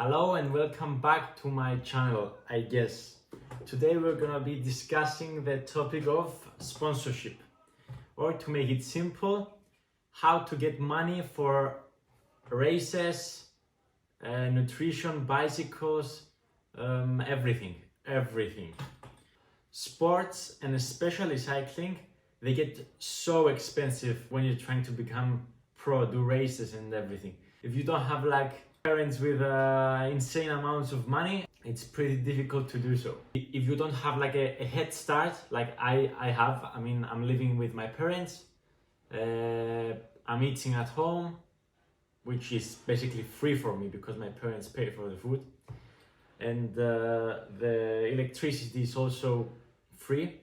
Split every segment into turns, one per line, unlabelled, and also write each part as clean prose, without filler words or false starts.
Hello and welcome back to my channel, I guess. Today we're gonna be discussing the topic of sponsorship, or to make it simple, how to get money for races, nutrition, bicycles, everything. Sports, and especially cycling, they get so expensive when you're trying to become pro, do races and everything. If you don't have parents with insane amounts of money, it's pretty difficult to do so. If you don't have a head start like I have, I'm living with my parents, I'm eating at home, which is basically free for me because my parents pay for the food, and the electricity is also free.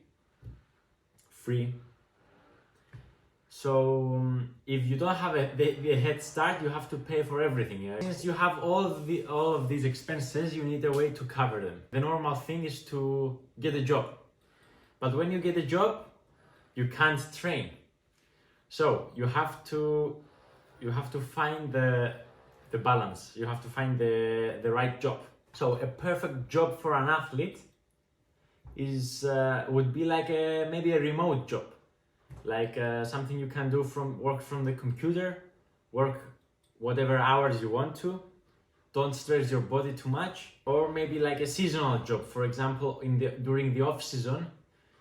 So if you don't have the head start, you have to pay for everything. Yeah? Since you have all of these expenses, you need a way to cover them. The normal thing is to get a job, but when you get a job, you can't train. So you have to find the balance. You have to find the right job. So a perfect job for an athlete would be maybe a remote job. Something you can do work from the computer, work whatever hours you want to, don't stress your body too much, or maybe a seasonal job. For example, during the off season,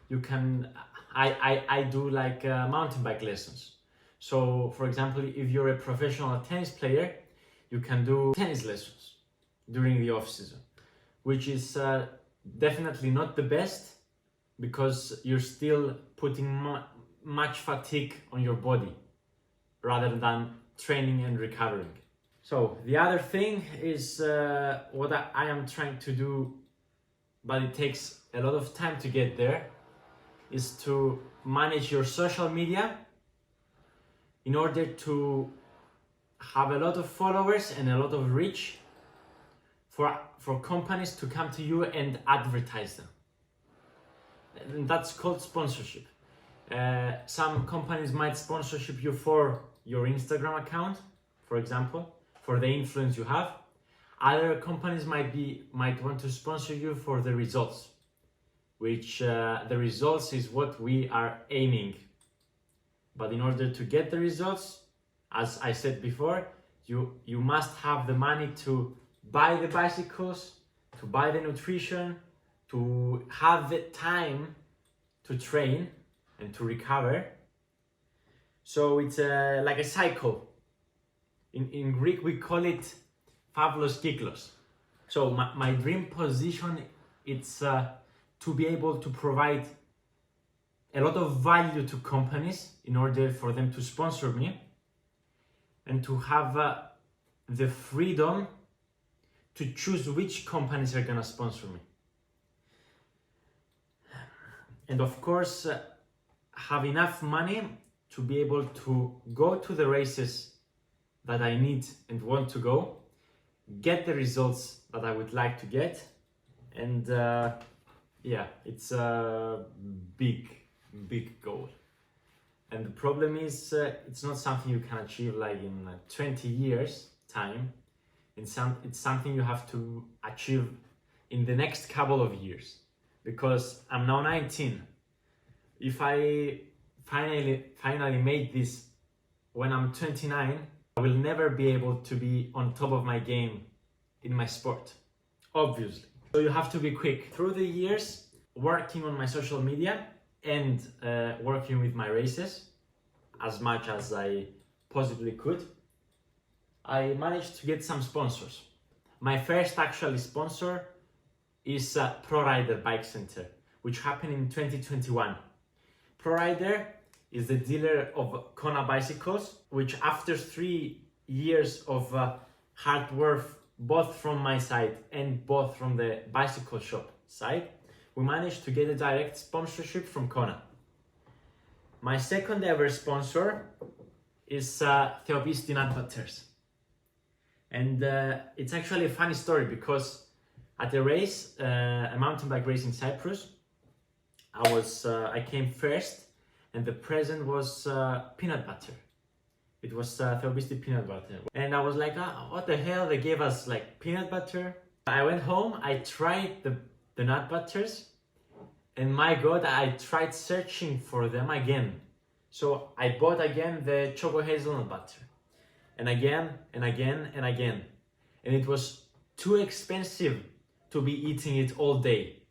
you can. I do mountain bike lessons. So, for example, if you're a professional tennis player, you can do tennis lessons during the off season, which is definitely not the best because you're still putting much fatigue on your body rather than training and recovering. So the other thing is what I am trying to do, but it takes a lot of time to get there, is to manage your social media in order to have a lot of followers and a lot of reach for companies to come to you and advertise them. And that's called sponsorship. Some companies might sponsorship you for your Instagram account, for example, for the influence you have. Other companies might want to sponsor you for the results, which the results is what we are aiming. But in order to get the results, as I said before, you must have the money to buy the bicycles, to buy the nutrition, to have the time to train and to recover. So it's like a cycle. In Greek we call it Pavlos Kyklos. So my dream position it's to be able to provide a lot of value to companies in order for them to sponsor me, and to have the freedom to choose which companies are gonna sponsor me. And of course, have enough money to be able to go to the races that I need and want to go, get the results that I would like to get, and it's a big goal. And the problem is it's not something you can achieve in 20 years time. It's something you have to achieve in the next couple of years, because I'm now 19. If I finally made this when I'm 29, I will never be able to be on top of my game in my sport, obviously. So you have to be quick. Through the years, working on my social media and working with my races as much as I possibly could, I managed to get some sponsors. My first actually sponsor is ProRider Bike Center, which happened in 2021. ProRider is the dealer of Kona bicycles, which after 3 years of hard work, both from my side and both from the bicycle shop side, we managed to get a direct sponsorship from Kona. My second ever sponsor is Theopistin Adverters. And it's actually a funny story because at a race, a mountain bike race in Cyprus, I came first, and the present was peanut butter. It was Theobisti peanut butter. And I was like, what the hell? They gave us like peanut butter. I went home, I tried the nut butters, and my God, I tried searching for them again. So I bought again the choco hazelnut butter, and again, and again, and again. And it was too expensive to be eating it all day.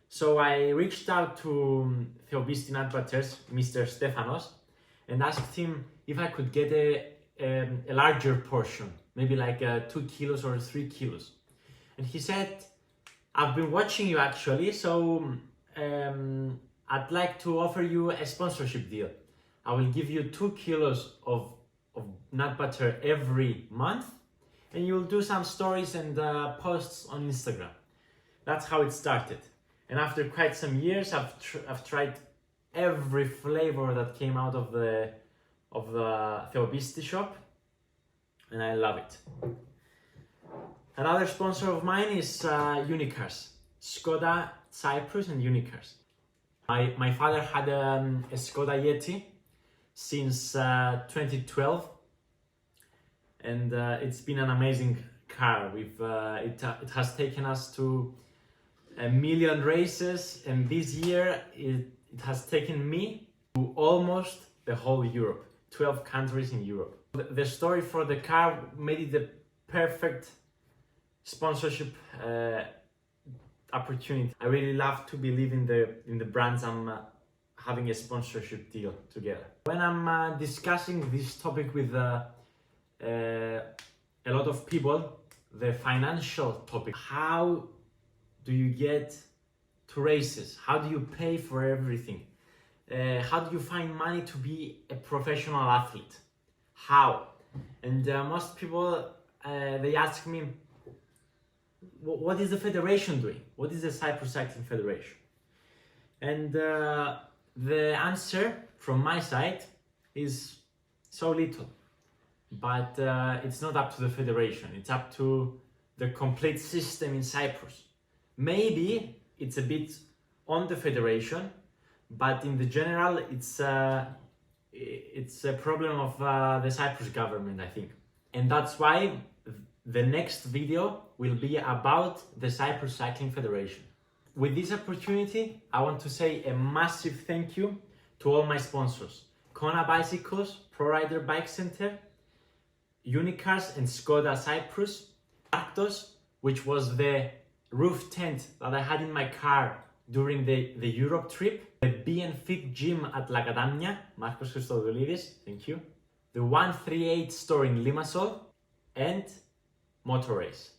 So I reached out to Theobisti Nut Butters, Mr. Stefanos, and asked him if I could get a larger portion, maybe like 2 kilos or 3 kilos. And he said, I've been watching you actually, so I'd like to offer you a sponsorship deal. I will give you 2 kilos of nut butter every month, and you'll do some stories and posts on Instagram. That's how it started. And after quite some years, I've tried every flavor that came out of the Theobisti shop, and I love it. Another sponsor of mine is Unicars, Skoda, Cyprus, and Unicars. My father had a Skoda Yeti since 2012, and it's been an amazing car. It has taken us to 1 million races, and this year it has taken me to almost the whole Europe, 12 countries in Europe. The story for the car made it the perfect sponsorship opportunity. I really love to believe in the brands I'm having a sponsorship deal together. When I'm discussing this topic with a lot of people, the financial topic, how do you get to races? How do you pay for everything? How do you find money to be a professional athlete? How? And most people, they ask me, what is the federation doing? What is the Cyprus Cycling Federation? And the answer from my side is so little. But it's not up to the federation. It's up to the complete system in Cyprus. Maybe it's a bit on the federation, but in the general, it's a problem of the Cyprus government, I think. And that's why the next video will be about the Cyprus Cycling Federation. With this opportunity, I want to say a massive thank you to all my sponsors: Kona Bicycles, ProRider Bike Center, Unicars and Skoda Cyprus, Arctos, which was the roof tent that I had in my car during the Europe trip, the BNFit gym at La Catania, Marcos Christodoulidis, thank you, the 138 store in Limassol, and Motor Race.